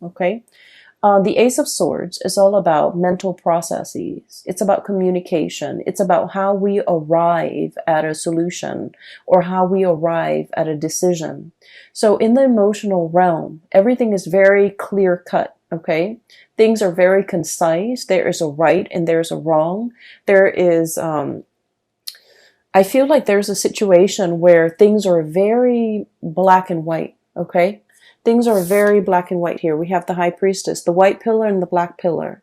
Okay. The Ace of Swords is all about mental processes. It's about communication. It's about how we arrive at a solution or how we arrive at a decision. So in the emotional realm, everything is very clear cut. Okay. Things are very concise. There is a right and there's a wrong. There is, I feel like there's a situation where things are very black and white. Okay. Things are very black and white here. We have the High Priestess, the white pillar and the black pillar.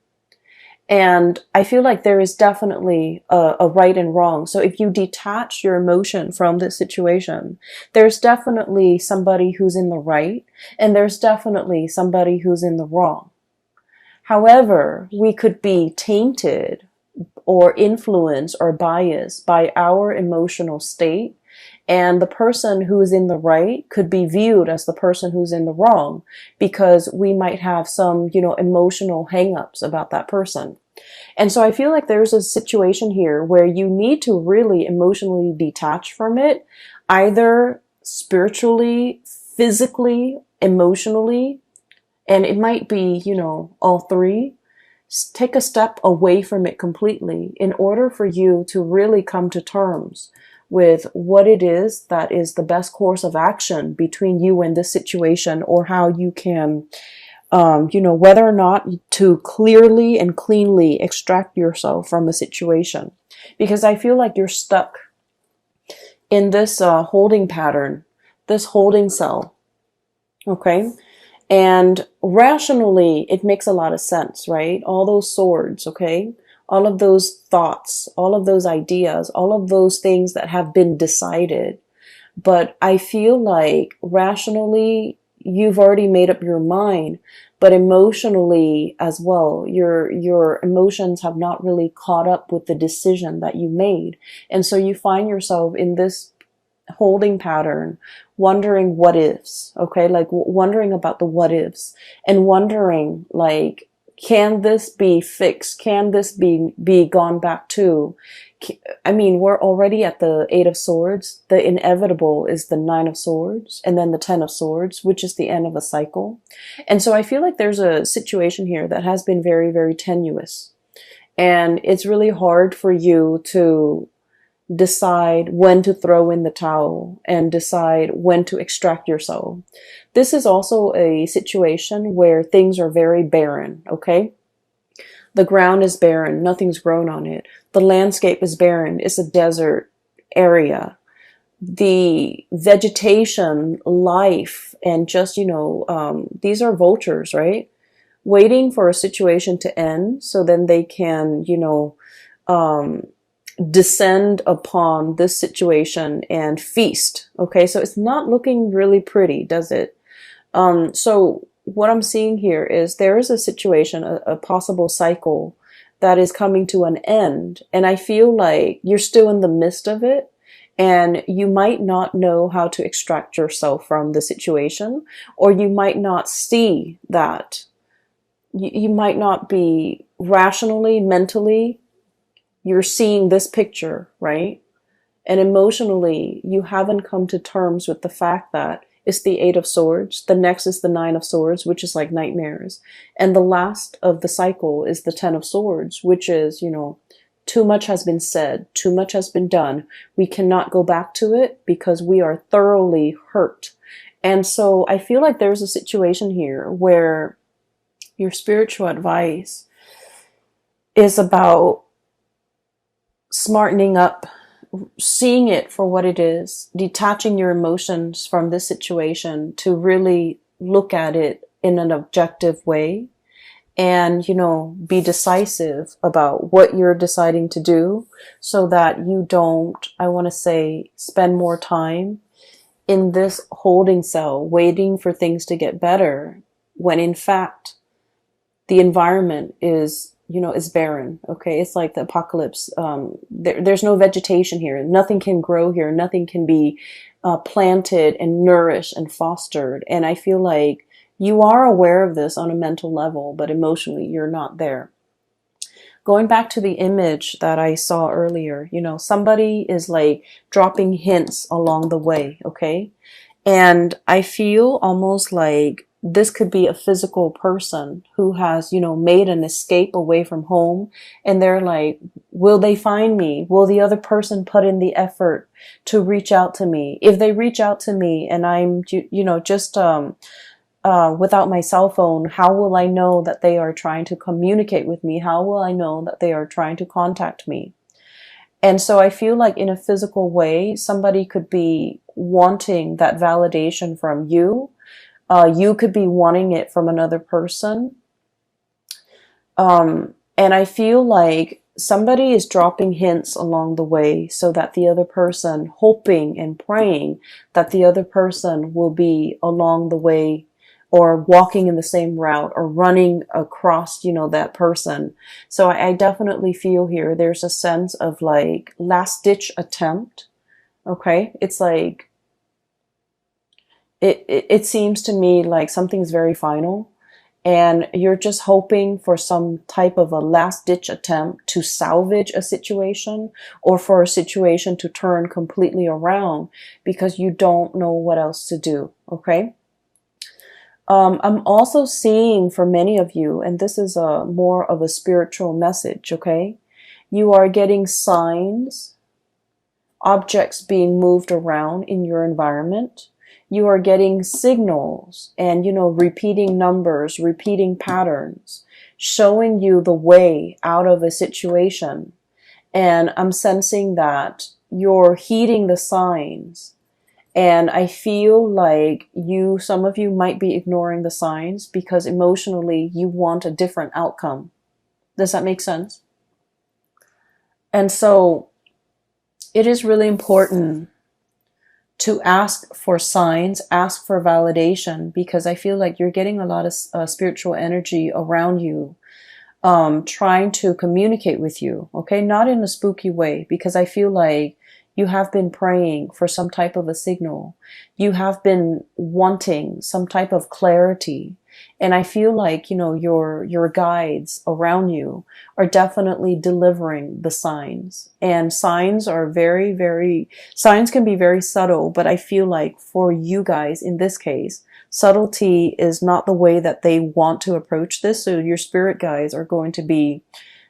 And I feel like there is definitely a right and wrong. So if you detach your emotion from this situation, there's definitely somebody who's in the right and there's definitely somebody who's in the wrong. However, we could be tainted or influenced or biased by our emotional state. And the person who is in the right could be viewed as the person who's in the wrong because we might have some, emotional hangups about that person. And so I feel like there's a situation here where you need to really emotionally detach from it, either spiritually, physically, emotionally, and it might be, all three. Take a step away from it completely in order for you to really come to terms with what it is that is the best course of action between you and this situation, or how you can, whether or not to clearly and cleanly extract yourself from a situation. Because I feel like you're stuck in this holding pattern, this holding cell. Okay. And rationally, it makes a lot of sense, right? All those swords, okay? All of those thoughts, all of those ideas, all of those things that have been decided. But I feel like rationally, you've already made up your mind, but emotionally as well, your emotions have not really caught up with the decision that you made. And so you find yourself in this holding pattern, wondering what ifs, okay? Like wondering about the what ifs and wondering like, can this be fixed? Can this be gone back to? I mean, we're already at the Eight of Swords. The inevitable is the Nine of Swords and then the Ten of Swords, which is the end of a cycle. And so I feel like there's a situation here that has been very, very tenuous. And it's really hard for you to decide when to throw in the towel and decide when to extract yourself. This is also a situation where things are very barren, okay? The ground is barren, nothing's grown on it. The landscape is barren, it's a desert area. The vegetation, life, and just, these are vultures, right? Waiting for a situation to end so then they can, descend upon this situation and feast. Okay, so it's not looking really pretty, does it? So what I'm seeing here is there is a situation, a possible cycle that is coming to an end. And I feel like you're still in the midst of it and you might not know how to extract yourself from the situation, or you might not see that. You might not be rationally, mentally, you're seeing this picture, right? And emotionally, you haven't come to terms with the fact that it's the Eight of Swords. The next is the Nine of Swords, which is like nightmares. And the last of the cycle is the Ten of Swords, which is, too much has been said, too much has been done. We cannot go back to it because we are thoroughly hurt. And so I feel like there's a situation here where your spiritual advice is about smartening up, seeing it for what it is, detaching your emotions from this situation to really look at it in an objective way and, be decisive about what you're deciding to do so that you don't, I want to say, spend more time in this holding cell waiting for things to get better when in fact the environment is barren. Okay. It's like the apocalypse. There's no vegetation here. Nothing can grow here. Nothing can be planted and nourished and fostered. And I feel like you are aware of this on a mental level, but emotionally you're not there. Going back to the image that I saw earlier, somebody is like dropping hints along the way. Okay. And I feel almost like this could be a physical person who has, made an escape away from home, and they're like, will they find me? Will the other person put in the effort to reach out to me? If they reach out to me and I'm, just without my cell phone, how will I know that they are trying to communicate with me? How will I know that they are trying to contact me? And so I feel like in a physical way, somebody could be wanting that validation from you. You could be wanting it from another person. And I feel like somebody is dropping hints along the way so that the other person, hoping and praying that the other person will be along the way or walking in the same route or running across, that person. So I definitely feel here there's a sense of like last ditch attempt. Okay. It's like, it seems to me like something's very final, and you're just hoping for some type of a last ditch attempt to salvage a situation, or for a situation to turn completely around because you don't know what else to do. Okay. I'm also seeing for many of you, and this is a more of a spiritual message. Okay. You are getting signs, objects being moved around in your environment. You are getting signals and, repeating numbers, repeating patterns, showing you the way out of a situation. And I'm sensing that you're heeding the signs. And I feel like some of you might be ignoring the signs because emotionally you want a different outcome. Does that make sense? And so it is really important to ask for signs, ask for validation, because I feel like you're getting a lot of spiritual energy around you, trying to communicate with you. Okay. Not in a spooky way, because I feel like you have been praying for some type of a signal. You have been wanting some type of clarity. And I feel like, your guides around you are definitely delivering the signs. And signs are signs can be very subtle, but I feel like for you guys in this case, subtlety is not the way that they want to approach this. So your spirit guides are going to be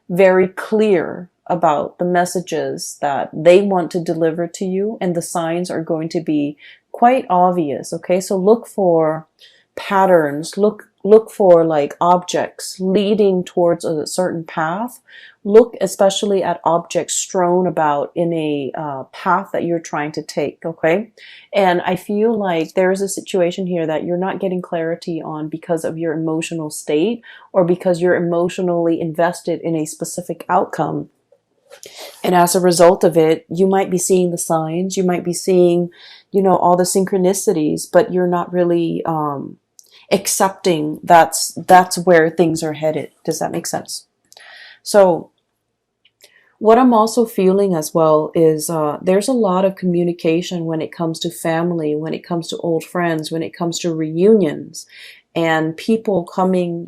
very clear about the messages that they want to deliver to you, and the signs are going to be quite obvious. Okay, so look for patterns, look for like objects leading towards a certain path. Look especially at objects strewn about in a path that you're trying to take. Okay, and I feel like there's a situation here that you're not getting clarity on because of your emotional state, or because you're emotionally invested in a specific outcome. And as a result of it, you might be seeing the signs, you might be seeing, all the synchronicities, but you're not really accepting that's where things are headed. Does that make sense? So what I'm also feeling as well is there's a lot of communication when it comes to family, when it comes to old friends, when it comes to reunions, and people coming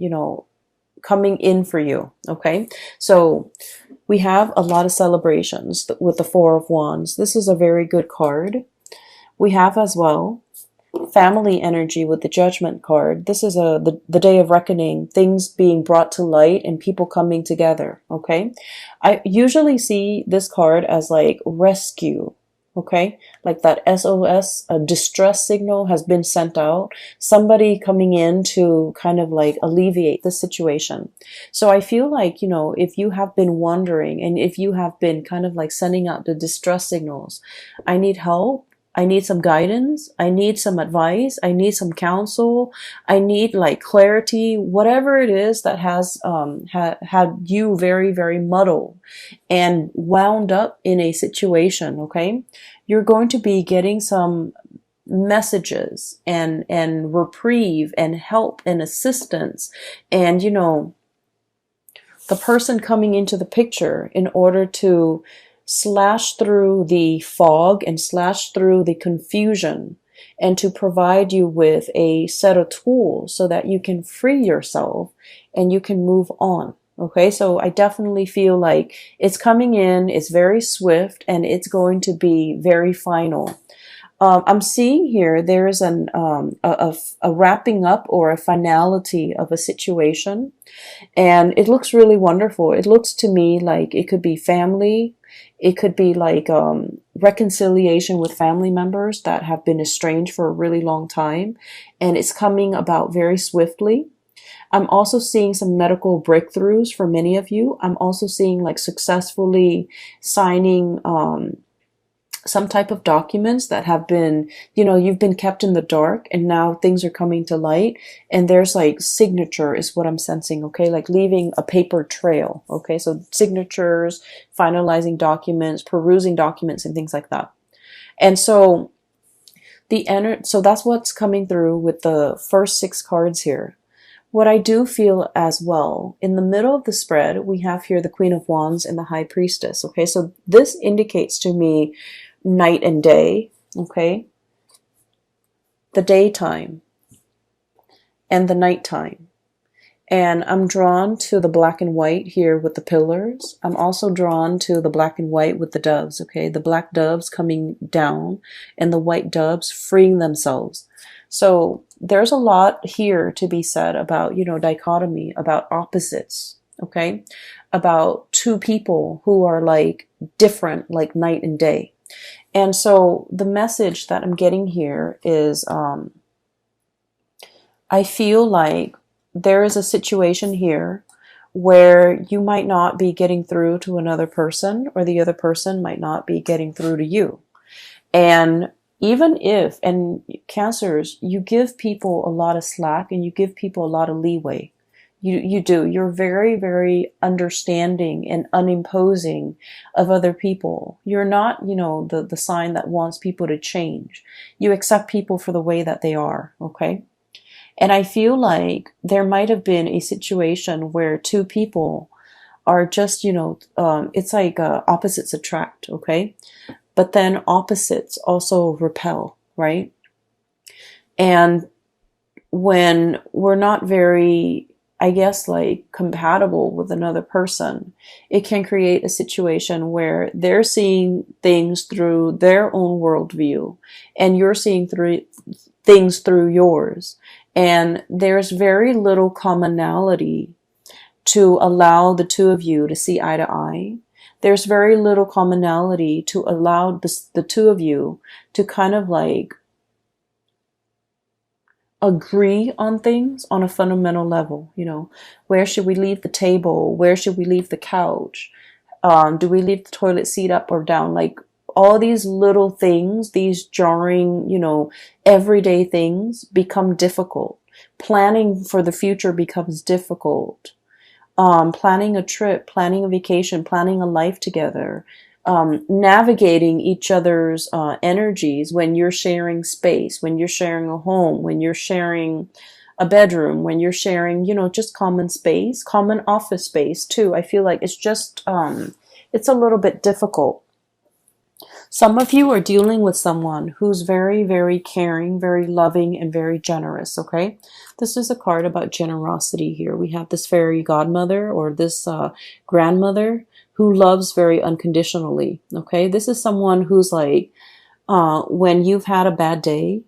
in for you. Okay, so we have a lot of celebrations with the Four of Wands. This is a very good card. We have as well family energy with the Judgment card. This is the day of reckoning, things being brought to light and people coming together. Okay, I usually see this card as like rescue. Okay, like that SOS, a distress signal has been sent out. Somebody coming in to kind of like alleviate the situation. So I feel like, if you have been wondering, and if you have been kind of like sending out the distress signals, I need help, I need some guidance, I need some advice, I need some counsel, I need like clarity, whatever it is that has had you very, very muddled and wound up in a situation. Okay, you're going to be getting some messages and reprieve and help and assistance, and the person coming into the picture in order to slash through the fog and slash through the confusion, and to provide you with a set of tools so that you can free yourself and you can move on. Okay, so I definitely feel like it's coming in, it's very swift, and it's going to be very final. I'm seeing here there is a wrapping up or a finality of a situation, and it looks really wonderful. It looks to me like it could be family, it could be like reconciliation with family members that have been estranged for a really long time, and it's coming about very swiftly. I'm also seeing some medical breakthroughs for many of you. I'm also seeing like successfully signing some type of documents that have been, you've been kept in the dark and now things are coming to light. And there's like signature is what I'm sensing, okay? Like leaving a paper trail, okay? So signatures, finalizing documents, perusing documents and things like that. And so so that's what's coming through with the first 6 cards here. What I do feel as well, in the middle of the spread, we have here the Queen of Wands and the High Priestess, okay? So this indicates to me night and day, okay? The daytime and the nighttime. And I'm drawn to the black and white here with the pillars. I'm also drawn to the black and white with the doves, okay? The black doves coming down and the white doves freeing themselves. So there's a lot here to be said about, dichotomy, about opposites, okay? About 2 people who are like different, like night and day. And so the message that I'm getting here is I feel like there is a situation here where you might not be getting through to another person, or the other person might not be getting through to you. And even if, and Cancers, you give people a lot of slack and you give people a lot of leeway. You do. You're very, very understanding and unimposing of other people. You're not, the sign that wants people to change. You accept people for the way that they are, okay? And I feel like there might have been a situation where 2 people are just, it's like opposites attract, okay? But then opposites also repel, right? And when we're not very, I guess, like compatible with another person, it can create a situation where they're seeing things through their own worldview and you're seeing things through yours. And there's very little commonality to allow the 2 of you to see eye to eye. There's very little commonality to allow the 2 of you to kind of like agree on things on a fundamental level. Where should we leave the table? Where should we leave the couch? Do we leave the toilet seat up or down? Like all these little things, these jarring, everyday things become difficult. Planning for the future becomes difficult. Planning a trip, planning a vacation, planning a life together, navigating each other's energies when you're sharing space, when you're sharing a home, when you're sharing a bedroom, when you're sharing, just common space, common office space too. I feel like it's just, it's a little bit difficult. Some of you are dealing with someone who's very, very caring, very loving, and very generous, okay? This is a card about generosity here. We have this fairy godmother or this grandmother who loves very unconditionally, okay? This is someone who's like, when you've had a bad day,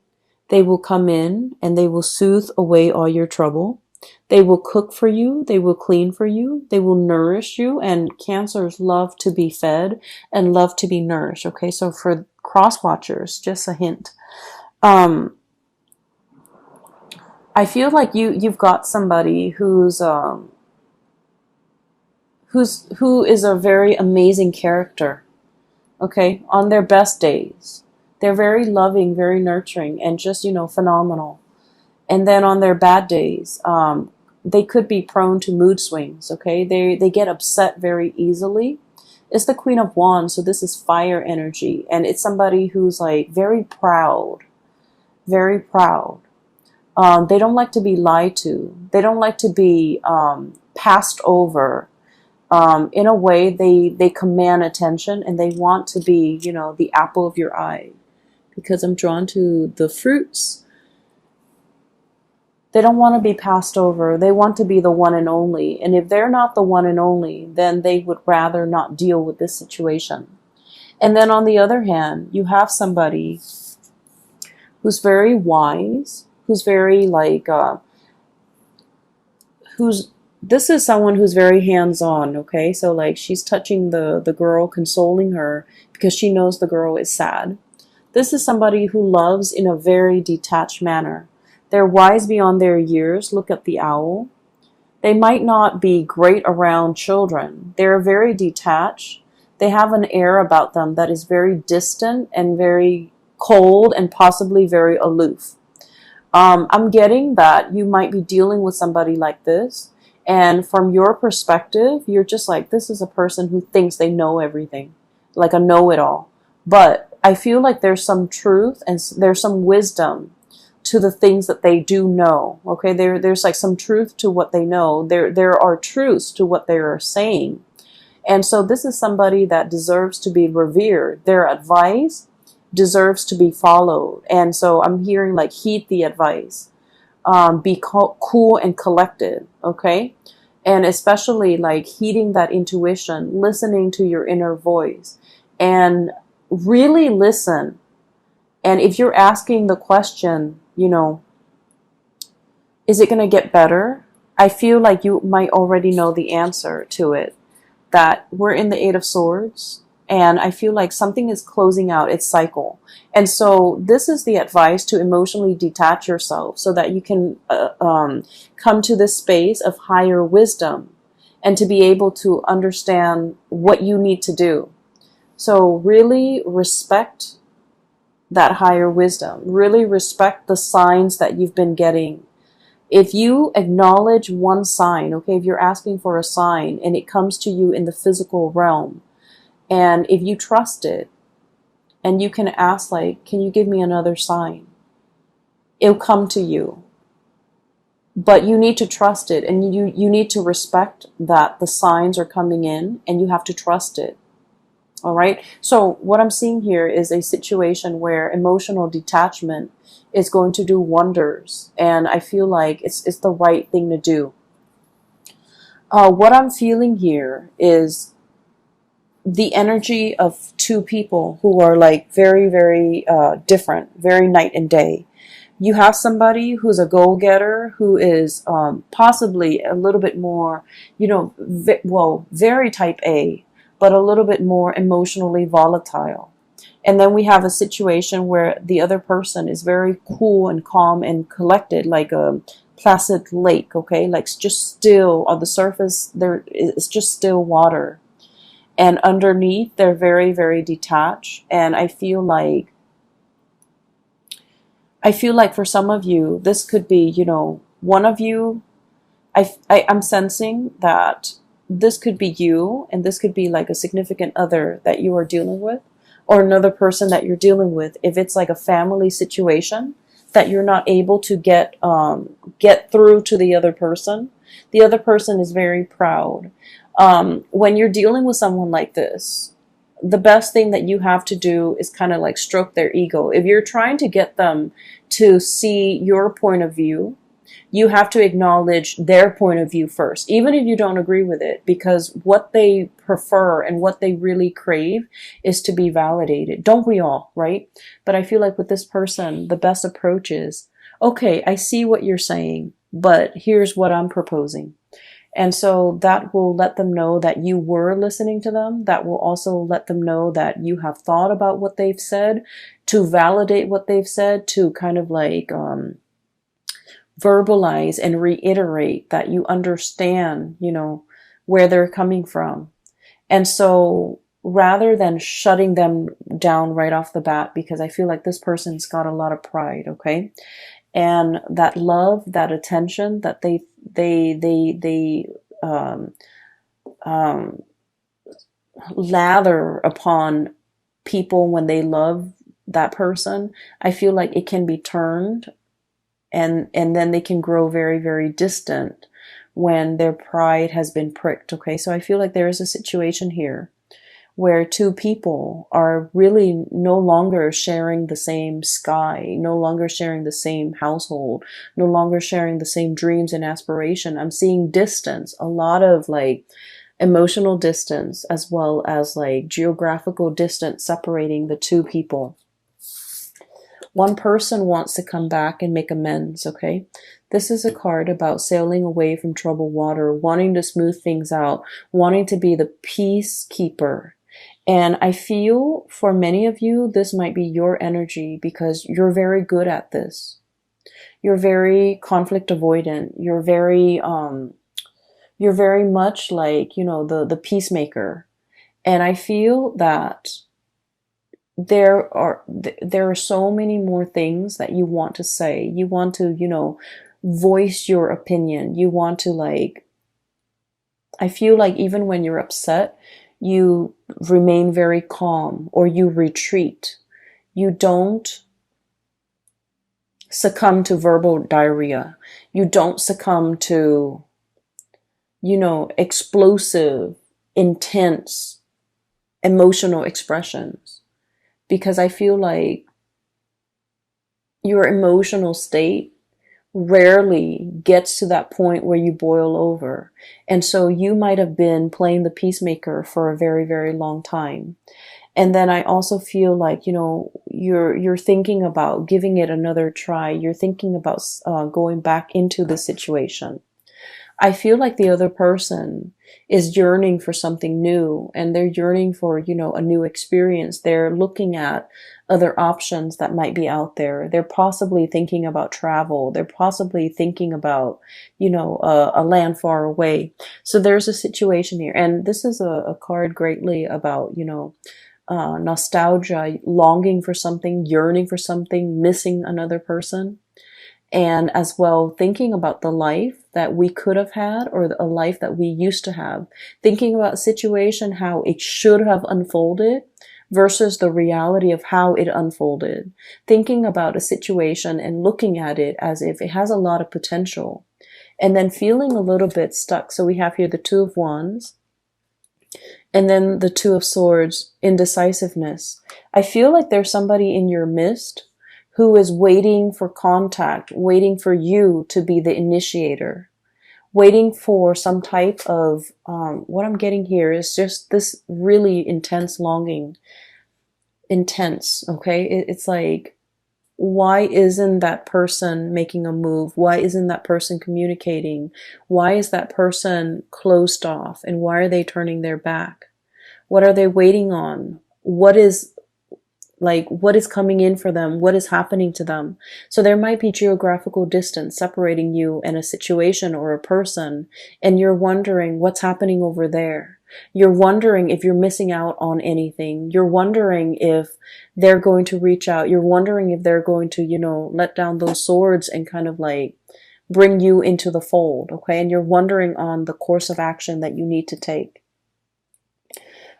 they will come in and they will soothe away all your trouble. They will cook for you. They will clean for you. They will nourish you. And Cancers love to be fed and love to be nourished. Okay, so for cross watchers, just a hint. I feel like you've got somebody who is a very amazing character. Okay, on their best days, they're very loving, very nurturing, and just phenomenal. And then on their bad days, they could be prone to mood swings, okay? They get upset very easily. It's the Queen of Wands, so this is fire energy. And it's somebody who's like very proud, very proud. They don't like to be lied to. They don't like to be passed over. In a way, they command attention and they want to be, the apple of your eye. Because I'm drawn to the fruits. They don't want to be passed over. They want to be the one and only. And if they're not the one and only, then they would rather not deal with this situation. And then on the other hand, you have somebody who's very wise, who's very like, who's, this is someone who's very hands-on, okay? So like she's touching the girl, consoling her because she knows the girl is sad. This is somebody who loves in a very detached manner. They're wise beyond their years. Look at the owl. They might not be great around children. They're very detached. They have an air about them that is very distant and very cold and possibly very aloof. I'm getting that you might be dealing with somebody like this. And from your perspective, you're just like, this is a person who thinks they know everything, like a know-it-all. But I feel like there's some truth and there's some wisdom to the things that they do know. Okay, there's like some truth to what they know. There are truths to what they are saying. And so this is somebody that deserves to be revered. Their advice deserves to be followed. And so I'm hearing like heed the advice. Be cool and collected, okay? And especially like heeding that intuition, listening to your inner voice, and really listen. And if you're asking the question, you know, is it going to get better? I feel like you might already know the answer to it, that we're in the Eight of Swords. And I feel like something is closing out its cycle. And so this is the advice to emotionally detach yourself so that you can come to this space of higher wisdom and to be able to understand what you need to do. So really respect that higher wisdom. Really respect the signs that you've been getting. If you acknowledge one sign, okay, if you're asking for a sign and it comes to you in the physical realm, and if you trust it, and you can ask like, can you give me another sign? It'll come to you. But you need to trust it, and you need to respect that the signs are coming in, and you have to trust it. All right? So what I'm seeing here is a situation where emotional detachment is going to do wonders, and I feel like it's the right thing to do. What I'm feeling here is the energy of two people who are like very, very different, very night and day. You have somebody who's a go-getter, who is possibly a little bit more, you know, very type A, but a little bit more emotionally volatile. And then we have a situation where the other person is very cool and calm and collected, like a placid lake, okay? Like just still on the surface, there is just still water. And underneath, they're very, very detached. And I feel like for some of you, this could be, you know, one of you, I'm sensing that this could be you, and this could be like a significant other that you are dealing with, or another person that you're dealing with. If it's like a family situation that you're not able to get through to the other person is very proud. When you're dealing with someone like this, the best thing that you have to do is kind of like stroke their ego. If you're trying to get them to see your point of view, you have to acknowledge their point of view first, even if you don't agree with it, because what they prefer and what they really crave is to be validated. Don't we all, right? But I feel like with this person, the best approach is, okay, I see what you're saying, but here's what I'm proposing. And so that will let them know that you were listening to them. That will also let them know that you have thought about what they've said, to validate what they've said, to kind of like verbalize and reiterate that you understand, you know, where they're coming from. And so rather than shutting them down right off the bat, because I feel like this person's got a lot of pride, okay? And that love, that attention that they lather upon people when they love that person, I feel like it can be turned, and then they can grow very, very distant when their pride has been pricked. Okay, so I feel like there is a situation here where two people are really no longer sharing the same sky, no longer sharing the same household, no longer sharing the same dreams and aspiration. I'm seeing distance, a lot of like emotional distance, as well as like geographical distance separating the two people. One person wants to come back and make amends, okay? This is a card about sailing away from troubled water, wanting to smooth things out, wanting to be the peacekeeper. And I feel for many of you, this might be your energy because you're very good at this. You're very conflict avoidant. You're very much like, the peacemaker. And I feel that there are so many more things that you want to say. You want to, voice your opinion. You want to I feel like even when you're upset, you remain very calm or you retreat. You don't succumb to verbal diarrhea. You don't succumb to, explosive, intense, emotional expressions. Because I feel like your emotional state rarely gets to that point where you boil over. And so you might have been playing the peacemaker for a very, very long time. And then I also feel like, you're thinking about giving it another try. You're thinking about going back into the situation. I feel like the other person is yearning for something new and they're yearning for, a new experience. They're looking at other options that might be out there. They're possibly thinking about travel. They're possibly thinking about, a land far away. So there's a situation here. And this is a card greatly about, nostalgia, longing for something, yearning for something, missing another person. And as well, thinking about the life that we could have had or a life that we used to have. Thinking about a situation, how it should have unfolded versus the reality of how it unfolded. Thinking about a situation and looking at it as if it has a lot of potential. And then feeling a little bit stuck. So we have here the Two of Wands. And then the Two of Swords, indecisiveness. I feel like there's somebody in your midst who is waiting for contact, waiting for you to be the initiator, waiting for some type of, what I'm getting here is just this really intense longing. Intense, okay? It's like, why isn't that person making a move? Why isn't that person communicating? Why is that person closed off? And why are they turning their back? What are they waiting on? What is coming in for them? What is happening to them? So there might be geographical distance separating you and a situation or a person, and you're wondering what's happening over there. You're wondering if you're missing out on anything. You're wondering if they're going to reach out. You're wondering if they're going to, let down those swords and kind of bring you into the fold, okay? And you're wondering on the course of action that you need to take.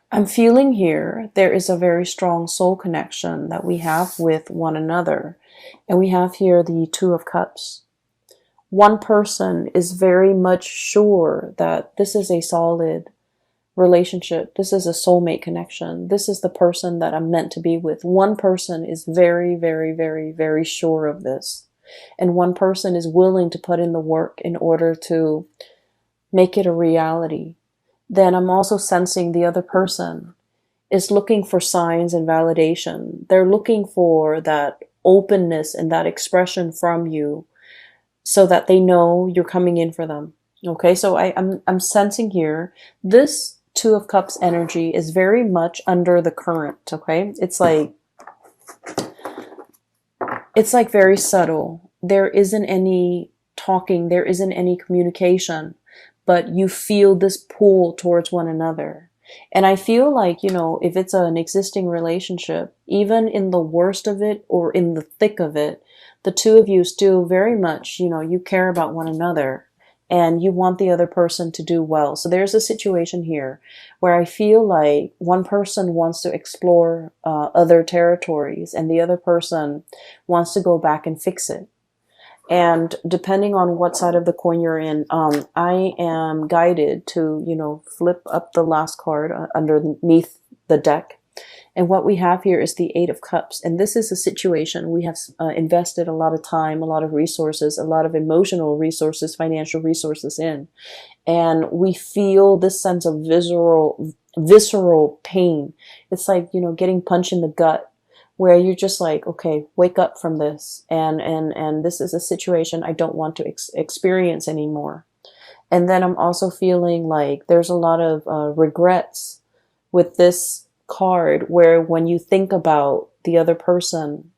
I'm feeling here there is a very strong soul connection that we have with one another. And we have here the Two of Cups. One person is very much sure that this is a solid relationship. This is a soulmate connection. This is the person that I'm meant to be with. One person is very, very, very, very sure of this. And one person is willing to put in the work in order to make it a reality. Then I'm also sensing the other person is looking for signs and validation. They're looking for that openness and that expression from you so that they know you're coming in for them. Okay, so I'm sensing here this Two of Cups energy is very much under the current, okay? It's like very subtle. There isn't any talking, there isn't any communication. But you feel this pull towards one another. And I feel like, if it's an existing relationship, even in the worst of it or in the thick of it, the two of you still very much, you care about one another and you want the other person to do well. So there's a situation here where I feel like one person wants to explore other territories and the other person wants to go back and fix it. And depending on what side of the coin you're in, I am guided to, flip up the last card underneath the deck. And what we have here is the Eight of Cups. And this is a situation we have invested a lot of time, a lot of resources, a lot of emotional resources, financial resources in. And we feel this sense of visceral pain. It's like, getting punched in the gut. where you're just like, okay, wake up from this, and this is a situation I don't want to experience anymore. And then I'm also feeling like there's a lot of regrets with this card, where when you think about the other person,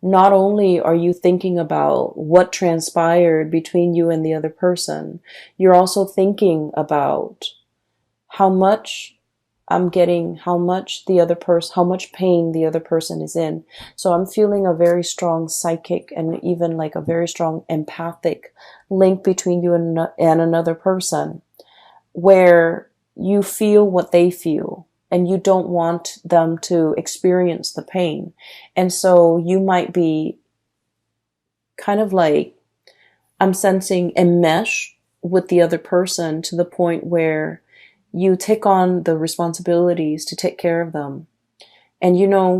not only are you thinking about what transpired between you and the other person, you're also thinking about how much I'm getting, how much the other person, how much pain the other person is in. So I'm feeling a very strong psychic and even like a very strong empathic link between you and another person, where you feel what they feel and you don't want them to experience the pain. And so you might be kind of like, I'm sensing a mesh with the other person to the point where you take on the responsibilities to take care of them. And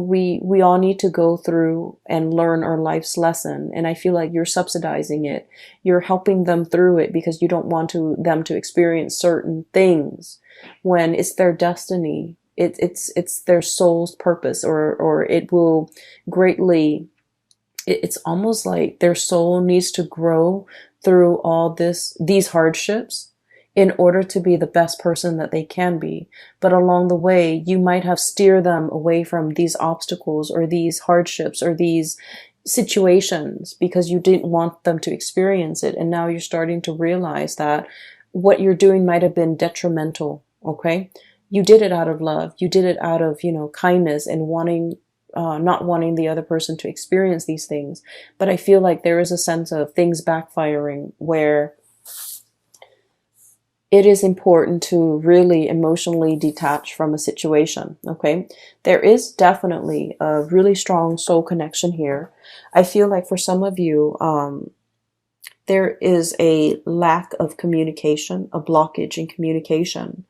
we all need to go through and learn our life's lesson. And I feel like you're subsidizing it. You're helping them through it because you don't want them to experience certain things when it's their destiny. It's their soul's purpose, or it will greatly, it's almost like their soul needs to grow through all these hardships in order to be the best person that they can be. But along the way, you might have steered them away from these obstacles or these hardships or these situations because you didn't want them to experience it. And now you're starting to realize that what you're doing might have been detrimental. Okay. You did it out of love. You did it out of, kindness and not wanting the other person to experience these things. But I feel like there is a sense of things backfiring where it is important to really emotionally detach from a situation. Okay. There is definitely a really strong soul connection here. I feel like for some of you, there is a lack of communication, a blockage in communication.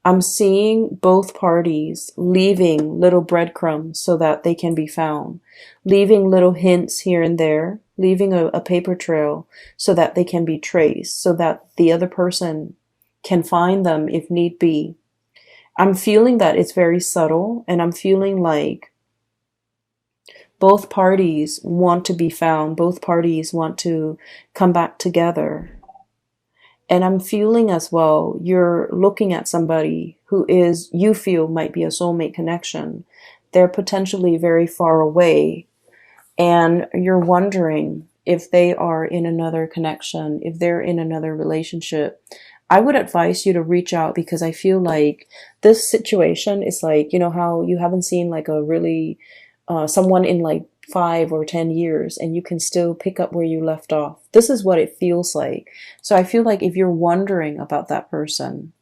I'm seeing both parties leaving little breadcrumbs so that they can be found, leaving little hints here and there, leaving a paper trail so that they can be traced, so that the other person can find them if need be. I'm feeling that it's very subtle, and I'm feeling like both parties want to be found, both parties want to come back together. And I'm feeling as well, you're looking at somebody who you feel might be a soulmate connection. They're potentially very far away, and you're wondering if they are in another connection, if they're in another relationship. I would advise you to reach out, because I feel like this situation is like, how you haven't seen like a really, someone in like 5 or 10 years and you can still pick up where you left off. This is what it feels like. So I feel like if you're wondering about that person,